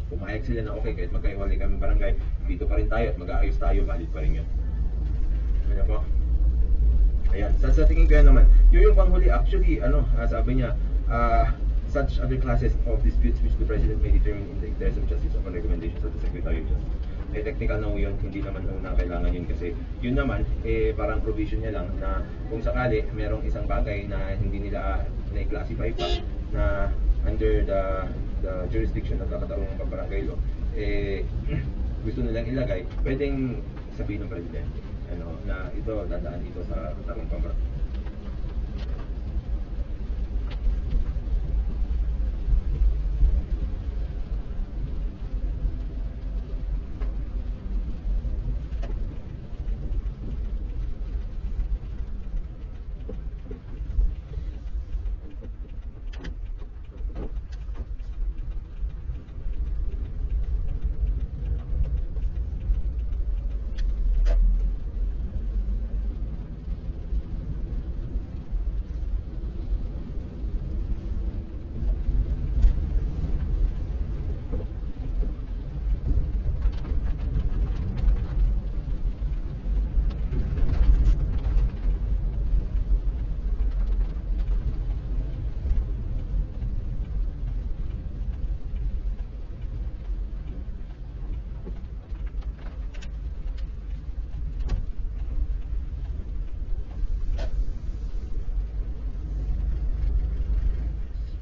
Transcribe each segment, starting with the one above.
pumayag sila na okay, kahit magkaiwalay kami barangay, dito pa rin tayo at mag-aayos tayo, valid pa rin yun. Ano po? Ayan, sa tingin ko yan naman, yung panghuli actually, sabi niya, such other classes of disputes which the President may determine in the interest of justice upon recommendations of the Secretary of Justice. Technical na yun, hindi naman na kailangan yun kasi yun naman, parang provision niya lang na kung sakali merong isang bagay na hindi nila na-classify pa na under the jurisdiction ng Katarungang Pambarangay Law, gusto nilang ilagay, pwedeng sabihin ng Presidente na ito, dadaan ito sa Katarungang Pambarangay.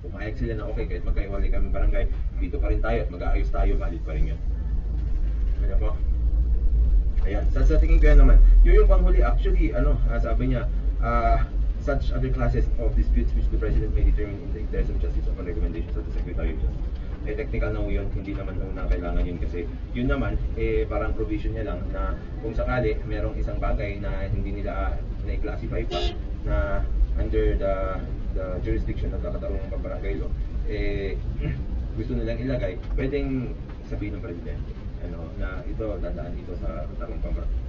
Pumayag sila na okay, kahit magkaiwalay kami barangay, dito pa rin tayo at mag-aayos tayo, valid pa rin yun. Ano po? Ayan, sa tingin ko yan naman, yung panghuli actually, sabi niya, such other classes of disputes which the President may determine in the interest of justice upon recommendations of the Secretary of Justice. Technical na yun, hindi naman na kailangan yun kasi yun naman, parang provision niya lang na kung sakali merong isang bagay na hindi nila na-classify pa na under the jurisdiction ng Katarungang Pambarangay Law, gusto nilang ilagay, pwedeng sabihin ng Presidente na ito, dadaan ito sa Katarungang Pambarangay.